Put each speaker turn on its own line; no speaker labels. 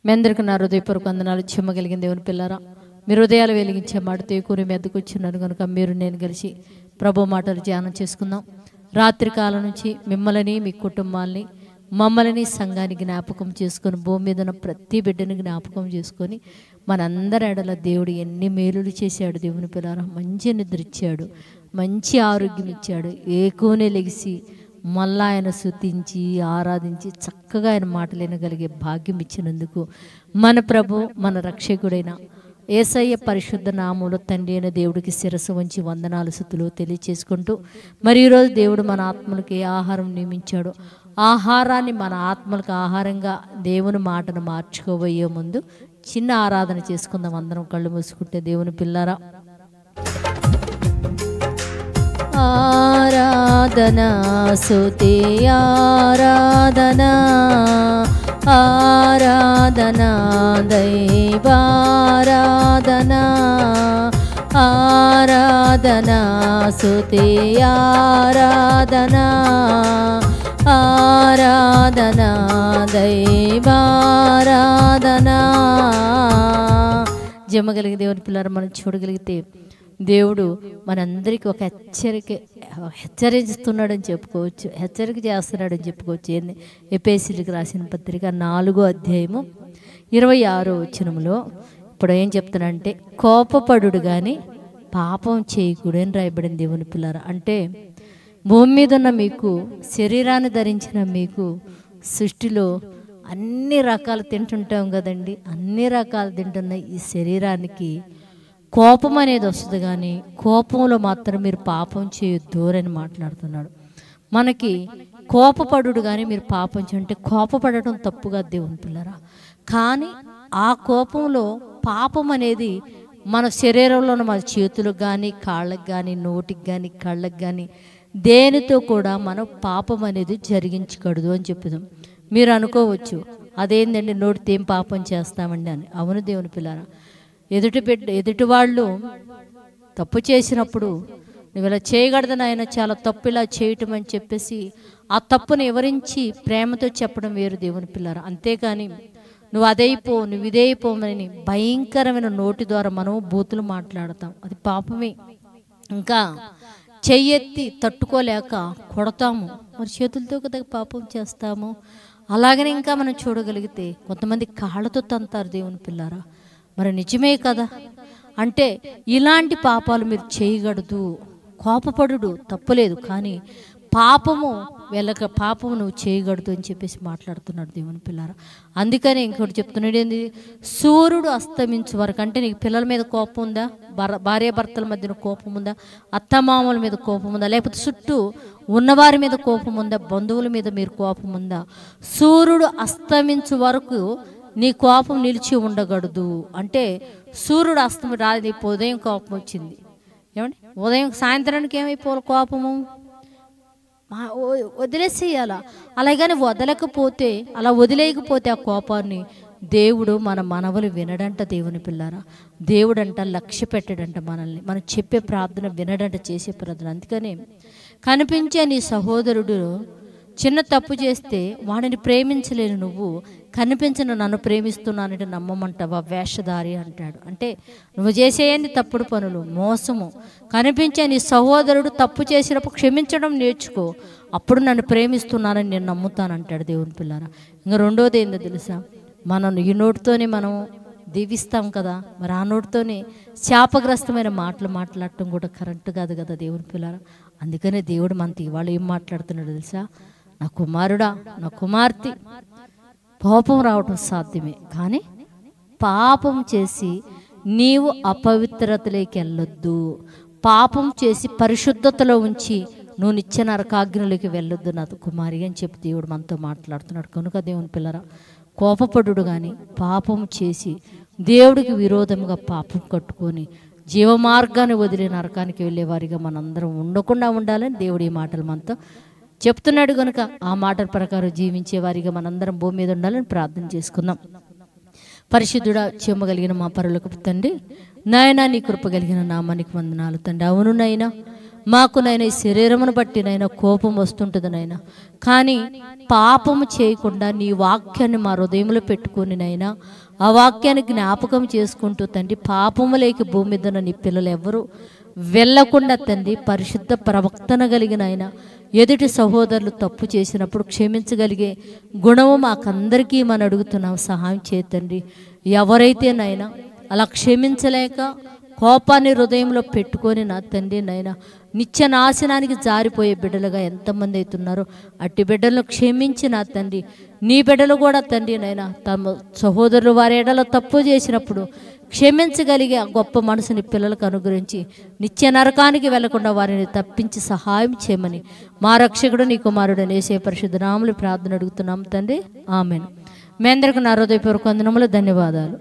మీ అందరికీ నా హృదయపూర్వక వందనాలు. చెమ్మగలిగిన దేవుని పిల్లారా, మీరు హృదయాలు వెలిగించే మాటతో కూరి మీదకు వచ్చినారు కనుక మీరు నేను కలిసి ప్రభు మాటలు ధ్యానం చేసుకుందాం. రాత్రి కాలం నుంచి మిమ్మల్ని, మీ కుటుంబాలని, మమ్మల్ని, సంఘాన్ని జ్ఞాపకం చేసుకొని, భూమి మీద ఉన్న ప్రతి బిడ్డని జ్ఞాపకం చేసుకొని, మనందరి ఎడల దేవుడు ఎన్ని మేలులు చేశాడు. దేవుని పిల్లారా, మంచి నిద్ర ఇచ్చాడు, మంచి ఆరోగ్యం ఇచ్చాడు. ఏకోనే లెగిసి మళ్ళా ఆయన స్తుతించి ఆరాధించి చక్కగా ఆయన మాటలు వినగలిగే భాగ్యం ఇచ్చినందుకు మన ప్రభు, మన రక్షకుడైన యేసయ్య పరిశుద్ధ నామములో తండ్రి అయిన దేవుడికి శిరస్సు వంచి వందనాలు స్తుతులు తెలియచేసుకుంటూ, మరి ఈరోజు దేవుడు మన ఆత్మలకు ఏ ఆహారం నియమించాడో ఆహారాన్ని మన ఆత్మలకు ఆహారంగా దేవుని మాటను మార్చుకోబోయే ముందు చిన్న ఆరాధన చేసుకుందాం. అందరం కళ్ళు మూసుకుంటే దేవుని పిల్లారా, ఆరాధనా స్తుతి ఆరాధనా, ఆరాధనా దైవారాధనా, ఆరాధనా స్తుతి ఆరాధనా, ఆరాధనా దైవారాధనా. జమ్మగలిగే దేవుని పిల్లలు మనం చూడగలిగితే దేవుడు మనందరికీ ఒక హెచ్చరిస్తున్నాడని చెప్పుకోవచ్చు, హెచ్చరిక చేస్తున్నాడని చెప్పుకోవచ్చు. ఏంది? ఎఫెసీయులకు రాసిన పత్రిక 4వ అధ్యాయము 26వ వచనంలో ఇప్పుడు ఏం చెప్తున్నాడంటే, కోపపడుడు కానీ పాపం చేయకూడదు అని రాయబడింది. దేవుని పిల్లరా, అంటే భూమి మీద ఉన్న మీకు, శరీరాన్ని ధరించిన మీకు, సృష్టిలో అన్ని రకాలు తింటుంటాం కదండి. అన్ని రకాలు తింటున్న ఈ శరీరానికి కోపం అనేది వస్తుంది, కానీ కోపంలో మాత్రం మీరు పాపం చేయొద్దు అని మాట్లాడుతున్నాడు. మనకి కోపపడుడు కానీ మీరు పాపం చేయంటే, కోపపడటం తప్పుగా దేవుని పిల్లరా, కానీ ఆ కోపంలో పాపం అనేది మన శరీరంలో మన చేతులకు కానీ, కాళ్ళకు కానీ, నోటికి కానీ, కళ్ళకు కానీ దేనితో కూడా మనం పాపం అనేది జరిగించకూడదు అని చెప్పుదాం. మీరు అనుకోవచ్చు, అదేంటండి నోటితో ఏం పాపం చేస్తామండి అని. అవును దేవుని పిల్లరా, ఎదుటి వాళ్ళు తప్పు చేసినప్పుడు నువ్వు ఇలా చేయకూడదని ఆయన చాలా తప్పు ఇలా చేయటం అని చెప్పేసి ఆ తప్పును వివరించి ప్రేమతో చెప్పడం వేరు దేవుని పిల్లరా. అంతేకాని నువ్వు అదైపో, నువ్వు ఇదైపోమని భయంకరమైన నోటి ద్వారా మనం బూతులు మాట్లాడతాం, అది పాపమే. ఇంకా చెయ్యెత్తి తట్టుకోలేక కొడతాము, మరి చేతులతో కదా పాపం చేస్తాము. అలాగనే ఇంకా మనం చూడగలిగితే కొంతమంది కాళ్ళతో తంతారు దేవుని పిల్లారా, మరి నిజమే కదా. అంటే ఇలాంటి పాపాలు మీరు చేయకూడదు. కోపపడుడు తప్పులేదు, కానీ పాపము పాపము నువ్వు చేయకూడదు అని చెప్పేసి మాట్లాడుతున్నాడు దేవుని పిల్లారా. అందుకనే ఇంకోటి చెప్తున్నాడు, ఏంది? సూర్యుడు అస్తమించు వరకు, అంటే నీకు పిల్లల మీద కోపం ఉందా, భార్యాభర్తల మధ్యన కోపం ఉందా, అత్తమామల మీద కోపం ఉందా, లేకపోతే చుట్టూ ఉన్నవారి మీద కోపం ఉందా, బంధువుల మీద మీరు కోపం ఉందా, సూర్యుడు అస్తమించు వరకు నీ కోపం నిలిచి ఉండకూడదు. అంటే సూర్యుడు అస్తమి రాదు, ఉదయం కోపం వచ్చింది ఏమండి, ఉదయం సాయంత్రానికి ఏమైపోవాలి కోపము, వదిలేసేయాల. అలాగని వదలకపోతే, అలా వదిలేయకపోతే ఆ కోపాన్ని దేవుడు మన మనవలు వినడంట. దేవుని పిల్లారా, దేవుడంట లక్ష్య పెట్టడంట మనల్ని, మనం చెప్పే ప్రార్థన వినడంట, చేసే ప్రార్థన. అందుకని కనిపించే నీ సహోదరుడు చిన్న తప్పు చేస్తే వాడిని ప్రేమించలేను నువ్వు, కనిపించిన నన్ను ప్రేమిస్తున్నానంటే నమ్మమంటావా వేషధారి అంటాడు. అంటే నువ్వు చేసేయండి తప్పుడు పనులు, మోసము. కనిపించే నీ సహోదరుడు తప్పు చేసినప్పుడు క్షమించడం నేర్చుకో, అప్పుడు నన్ను ప్రేమిస్తున్నానని నేను నమ్ముతానంటాడు దేవుని పిల్లారా. ఇంకా రెండోది ఏందో తెలుసా, మనం ఈ నోటితోనే మనం దీవిస్తాం కదా, మరి ఆ నోటితోనే శాపగ్రస్తమైన మాటలు మాట్లాడటం కూడా కరెక్ట్ కాదు కదా దేవుని పిల్లారా. అందుకనే దేవుడు మనకి ఇవాళ ఏం మాట్లాడుతున్నాడు తెలుసా, నా కుమారుడా, నా కుమార్తె, పాపం రావటం సాధ్యమే, కానీ పాపం చేసి నీవు అపవిత్రతలోకి వెళ్ళొద్దు. పాపం చేసి పరిశుద్ధతలో ఉంచి నువ్వు నిత్య నరకాగ్నిలోకి వెళ్ళొద్దు నా కుమారి అని చెప్పి దేవుడు మనతో మాట్లాడుతున్నాడు. కనుక దేవుని పిల్లరా, కోపపడుడు కానీ పాపం చేసి దేవుడికి విరోధంగా పాపం కట్టుకొని జీవమార్గాన్ని వదిలే నరకానికి వెళ్ళే వారిగా మనందరం ఉండకుండా ఉండాలని దేవుడు ఈ మాటలు మనతో చెప్తున్నాడు. కనుక ఆ మాటల ప్రకారం జీవించే వారిగా మనందరం భూమి మీద ఉండాలని ప్రార్థన చేసుకుందాం. పరిశుద్ధుడా, చెమ్మగలిగిన మా పరలోకపు తండ్రి, నాయనా నీ కృప కలిగిన నామానికి వందనాలు తండ్రి. అవును నాయనా, మాకు నైనా ఈ శరీరమును బట్టి నైనా కోపం వస్తుంటుంది నైనా, కానీ పాపము చేయకుండా నీ వాక్యాన్ని మా హృదయంలో పెట్టుకొని నైనా ఆ వాక్యాన్ని జ్ఞాపకం చేసుకుంటూ తండ్రి, పాపములేకి భూమి మీద నీ పిల్లలు ఎవరు వెళ్ళకుండా తండ్రి, పరిశుద్ధ ప్రవక్తన కలిగిన ఆయన ఎదుటి సహోదరులు తప్పు చేసినప్పుడు క్షమించగలిగే గుణము మాకందరికీ మనం అడుగుతున్నాం, సహాయం చేతండి. ఎవరైతే నైనా అలా క్షమించలేక కోపాన్ని హృదయంలో పెట్టుకొని నా తండ్రి నైనా నిత్య నాశనానికి జారిపోయే బిడ్డలుగా ఎంతమంది అవుతున్నారో అట్టి బిడ్డలను క్షమించి నా తండ్రి, నీ బిడ్డలు కూడా తండ్రి నైనా తమ సహోదరులు వారి ఎడలో తప్పు చేసినప్పుడు క్షమించగలిగే ఆ గొప్ప మనసుని పిల్లలకు అనుగ్రహించి నిత్య నరకానికి వెళ్లకుండా వారిని తప్పించి సహాయం చేయమని మా రక్షకుడు నీ కుమారుడు యేసయ్య పరిశుద్ధ నామములో ప్రార్థన అడుగుతున్నాం తండ్రి, ఆమేన్. మీ అందరికీ నా హృదయపూర్వక వందనములు, ధన్యవాదాలు.